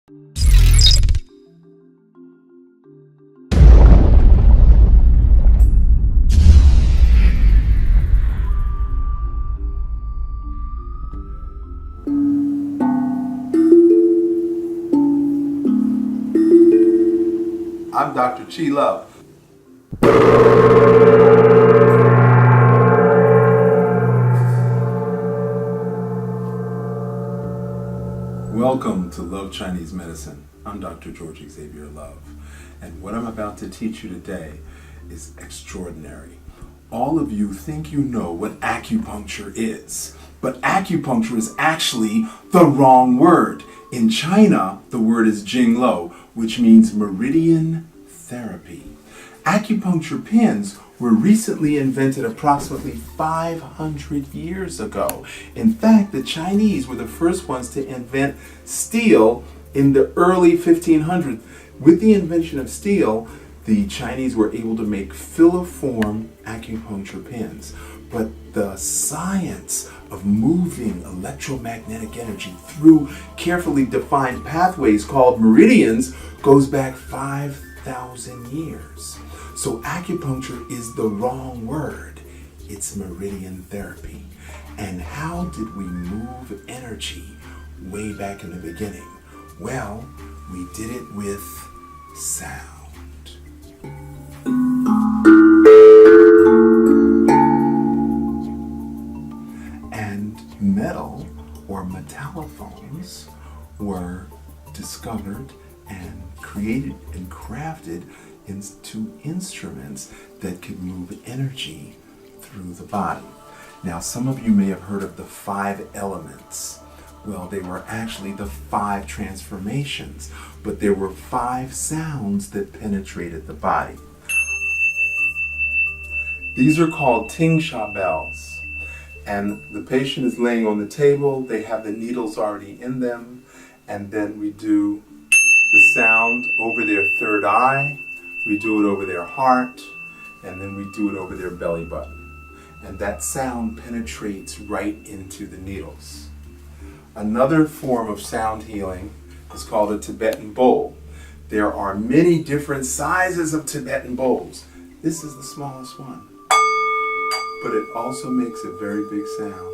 I'm Dr. Chi Love. Welcome to Love Chinese Medicine. I'm Dr. George Xavier Love, and what I'm about to teach you today is extraordinary. All of you think you know what acupuncture is, but acupuncture is actually the wrong word. In China, the word is Jinglo, which means Meridian Therapy. Acupuncture pins were recently invented approximately 500 years ago. In fact, the Chinese were the first ones to invent steel in the early 1500s. With the invention of steel, the Chinese were able to make filiform acupuncture pins. But the science of moving electromagnetic energy through carefully defined pathways called meridians goes back 5,000 years. So acupuncture is the wrong word. It's meridian therapy. And how did we move energy way back in the beginning? Well, we did it with sound. And metal or metallophones were discovered and created and crafted into instruments that could move energy through the body. Now, some of you may have heard of the 5 elements. Well, they were actually the 5 transformations, but there were 5 sounds that penetrated the body. These are called Ting Sha Bells. And the patient is laying on the table, they have the needles already in them, and then we do the sound over their third eye, we do it over their heart, and then we do it over their belly button. And that sound penetrates right into the needles. Another form of sound healing is called a Tibetan Bowl. There are many different sizes of Tibetan bowls. This is the smallest one, but it also makes a very big sound.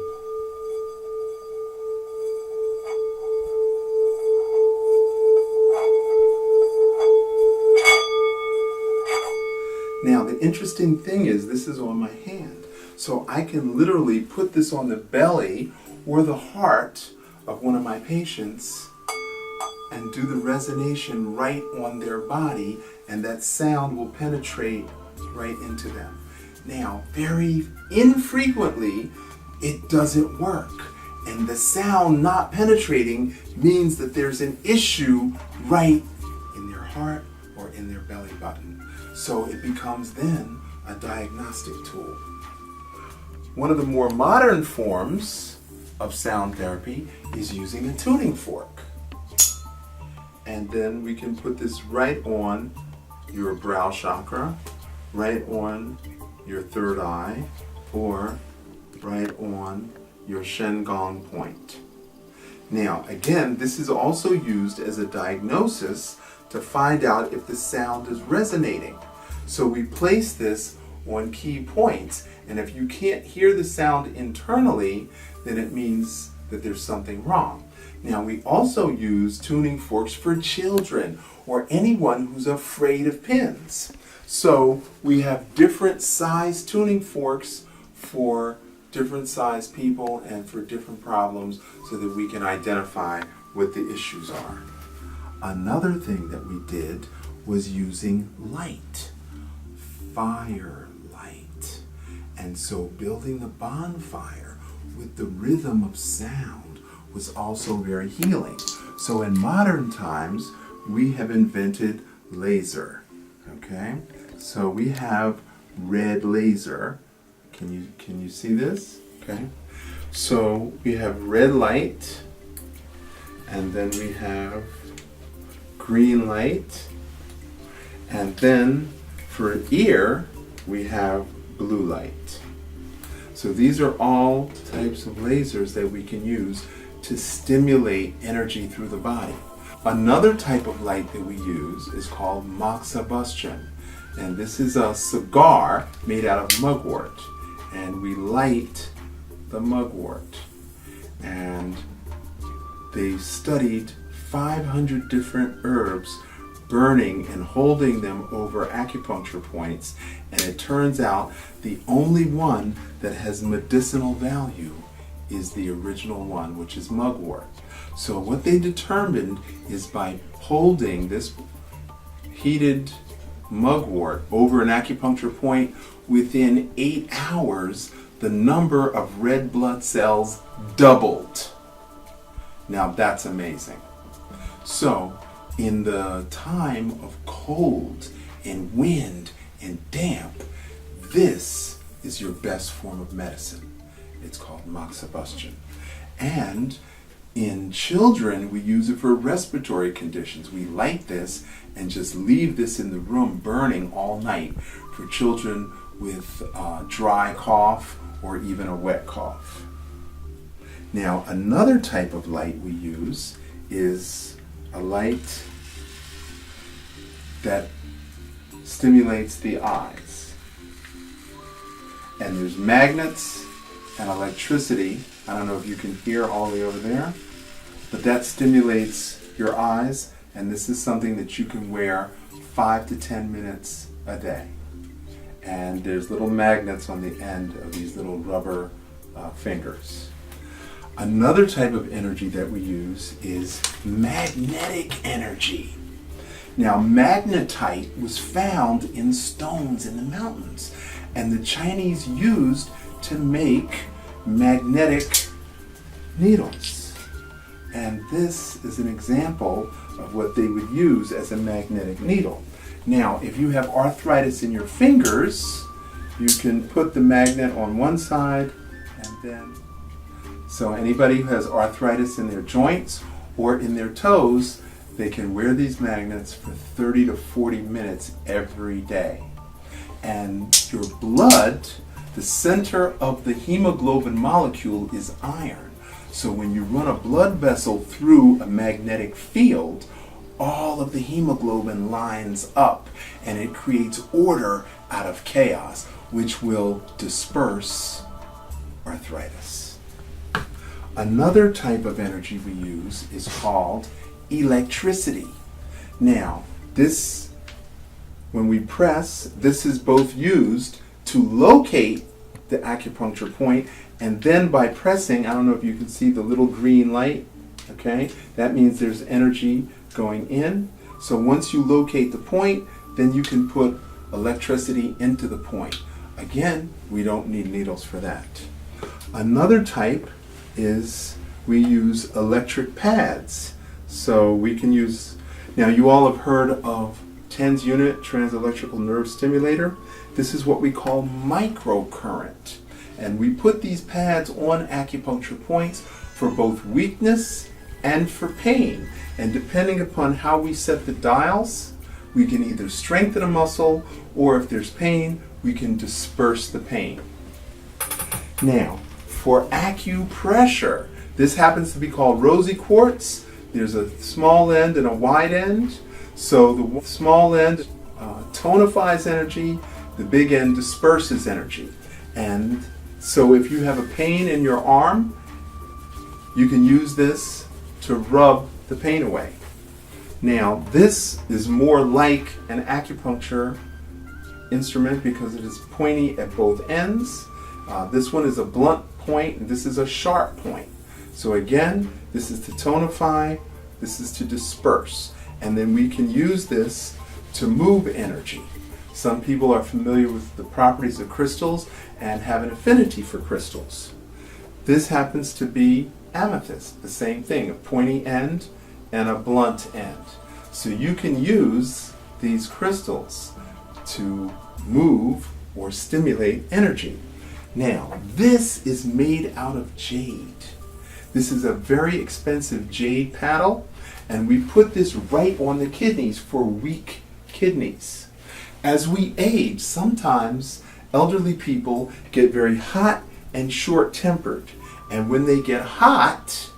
Now, the interesting thing is this is on my hand. So I can literally put this on the belly or the heart of one of my patients and do the resonation right on their body, and that sound will penetrate right into them. Now, very infrequently, it doesn't work. And the sound not penetrating means that there's an issue right in their heart or in their belly button. So it becomes then a diagnostic tool. One of the more modern forms of sound therapy is using a tuning fork. And then we can put this right on your brow chakra, right on your third eye, or right on your Shen Gong point. Now, again, this is also used as a diagnosis to find out if the sound is resonating. So we place this on key points, and if you can't hear the sound internally, then it means that there's something wrong. Now, we also use tuning forks for children or anyone who's afraid of pins. So we have different size tuning forks for different size people and for different problems so that we can identify what the issues are. Another thing that we did was using light, firelight. And so building the bonfire with the rhythm of sound was also very healing. So in modern times, we have invented laser, okay? So we have red laser. Can you see this? Okay. So we have red light, and then we have green light, and then for ear we have blue light. So these are all types of lasers that we can use to stimulate energy through the body. Another type of light that we use is called moxibustion. And this is a cigar made out of mugwort. And we light the mugwort. And they studied 500 different herbs, burning and holding them over acupuncture points. And it turns out the only one that has medicinal value is the original one, which is mugwort. So what they determined is by holding this heated mugwort over an acupuncture point, within 8 hours, the number of red blood cells doubled. Now that's amazing. So in the time of cold and wind and damp, this is your best form of medicine. It's called moxibustion. And in children, we use it for respiratory conditions. We light this and just leave this in the room burning all night for children with dry cough or even a wet cough. Now, another type of light we use is a light that stimulates the eyes. And there's magnets and electricity. I don't know if you can hear all the way over there, but that stimulates your eyes, and this is something that you can wear 5 to 10 minutes a day. And there's little magnets on the end of these little rubber fingers. Another type of energy that we use is magnetic energy. Now, magnetite was found in stones in the mountains, and the Chinese used to make magnetic needles. And this is an example of what they would use as a magnetic needle. Now, if you have arthritis in your fingers, you can put the magnet on one side and then... So anybody who has arthritis in their joints or in their toes, they can wear these magnets for 30 to 40 minutes every day. And your blood, the center of the hemoglobin molecule is iron. So when you run a blood vessel through a magnetic field, all of the hemoglobin lines up and it creates order out of chaos, which will disperse arthritis. Another type of energy we use is called electricity. Now, this, when we press, this is both used to locate the acupuncture point, and then by pressing, I don't know if you can see the little green light, okay? That means there's energy going in. So once you locate the point, then you can put electricity into the point. Again, we don't need needles for that. Another type is we use electric pads. So we can use, now you all have heard of TENS unit, transelectrical nerve stimulator. This is what we call microcurrent. And we put these pads on acupuncture points for both weakness and for pain. And depending upon how we set the dials, we can either strengthen a muscle, or if there's pain, we can disperse the pain. Now, for acupressure, this happens to be called rosy quartz. There's a small end and a wide end. So the small end tonifies energy, the big end disperses energy. And so if you have a pain in your arm, you can use this to rub the pain away. Now, this is more like an acupuncture instrument because it is pointy at both ends. This one is a blunt point, and this is a sharp point. So again, this is to tonify, this is to disperse. And then we can use this to move energy. Some people are familiar with the properties of crystals and have an affinity for crystals. This happens to be amethyst, the same thing, a pointy end and a blunt end. So you can use these crystals to move or stimulate energy. Now, this is made out of jade. This is a very expensive jade paddle, and we put this right on the kidneys for weak kidneys. As we age, sometimes elderly people get very hot and short-tempered. And when they get hot,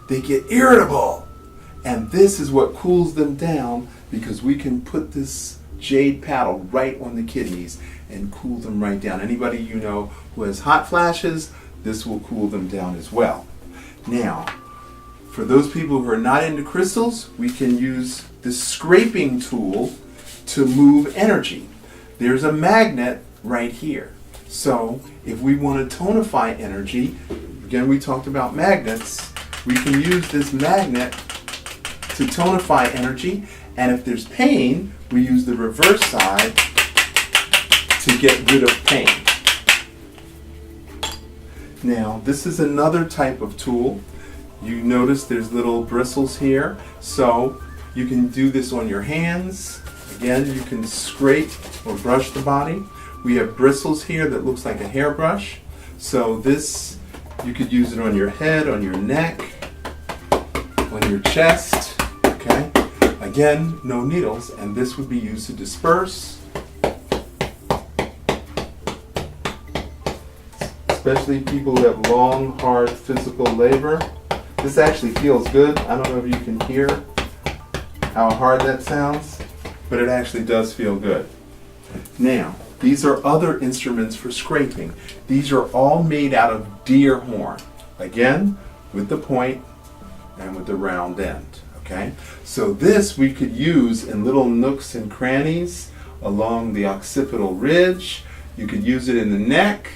they get irritable. And this is what cools them down, because we can put this Jade Paddle right on the kidneys and cool them right down. Anybody you know who has hot flashes, this will cool them down as well. Now, for those people who are not into crystals, we can use this scraping tool to move energy. There's a magnet right here. So if we want to tonify energy, again we talked about magnets, we can use this magnet to tonify energy, and if there's pain, we use the reverse side to get rid of pain. Now, this is another type of tool. You notice there's little bristles here, so you can do this on your hands. Again, you can scrape or brush the body. We have bristles here that looks like a hairbrush. So this, you could use it on your head, on your neck, on your chest, okay? Again, no needles, and this would be used to disperse, especially people who have long, hard physical labor. This actually feels good. I don't know if you can hear how hard that sounds, but it actually does feel good. Now, these are other instruments for scraping. These are all made out of deer horn. Again, with the point and with the round end, okay? So this we could use in little nooks and crannies along the occipital ridge. You could use it in the neck.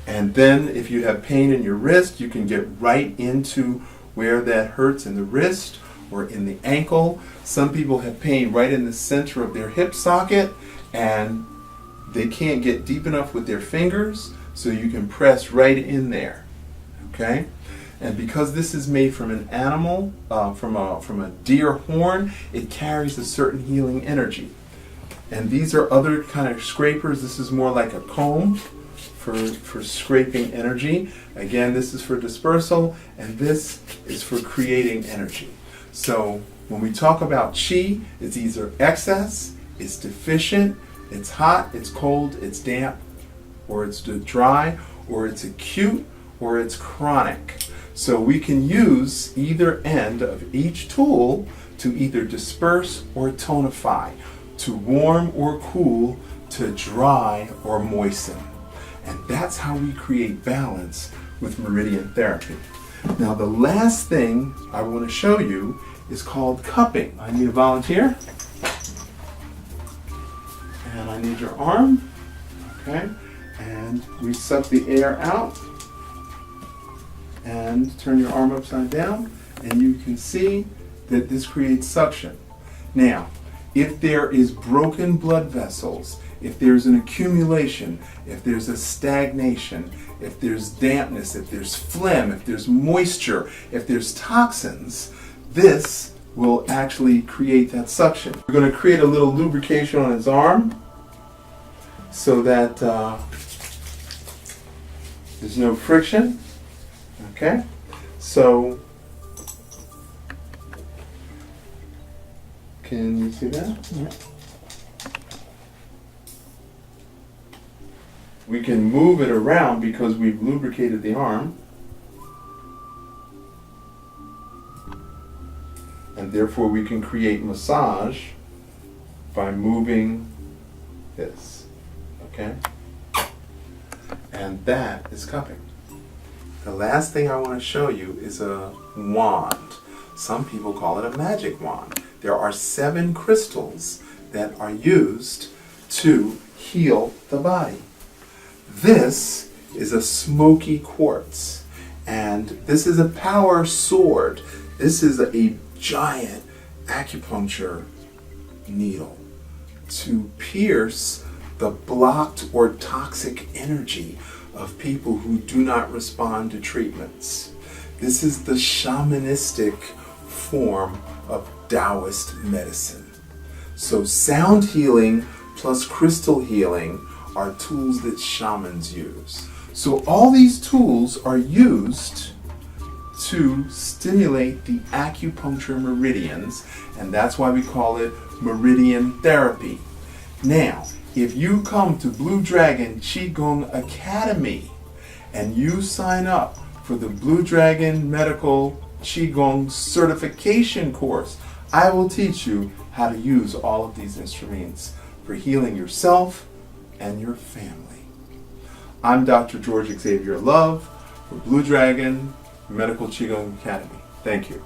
And then if you have pain in your wrist, you can get right into where that hurts in the wrist or in the ankle. Some people have pain right in the center of their hip socket, and they can't get deep enough with their fingers, so you can press right in there, okay? And because this is made from an animal, from a deer horn, it carries a certain healing energy. And these are other kind of scrapers. This is more like a comb for scraping energy. Again, this is for dispersal, and this is for creating energy. So when we talk about chi, it's either excess, it's deficient, it's hot, it's cold, it's damp, or it's dry, or it's acute, or it's chronic. So we can use either end of each tool to either disperse or tonify, to warm or cool, to dry or moisten. And that's how we create balance with Meridian Therapy. Now, the last thing I want to show you is called cupping. I need a volunteer. And I need your arm. Okay? And we suck the air out. And turn your arm upside down. And you can see that this creates suction. Now, if there is broken blood vessels, if there's an accumulation, if there's a stagnation, if there's dampness, if there's phlegm, if there's moisture, if there's toxins, this will actually create that suction. We're going to create a little lubrication on his arm so that there's no friction. Okay? So, can you see that? Yeah. We can move it around because we've lubricated the arm, and therefore we can create massage by moving this, okay? And that is cupping. The last thing I want to show you is a wand. Some people call it a magic wand. There are 7 crystals that are used to heal the body. This is a smoky quartz, and this is a power sword. This is a giant acupuncture needle to pierce the blocked or toxic energy of people who do not respond to treatments. This is the shamanistic form of Taoist medicine. So sound healing plus crystal healing are tools that shamans use. So all these tools are used to stimulate the acupuncture meridians, and that's why we call it Meridian Therapy. Now, if you come to Blue Dragon Qigong Academy and you sign up for the Blue Dragon Medical Qigong certification course. I will teach you how to use all of these instruments for healing yourself and your family. I'm Dr. George Xavier Love for Blue Dragon Medical Qigong Academy. Thank you.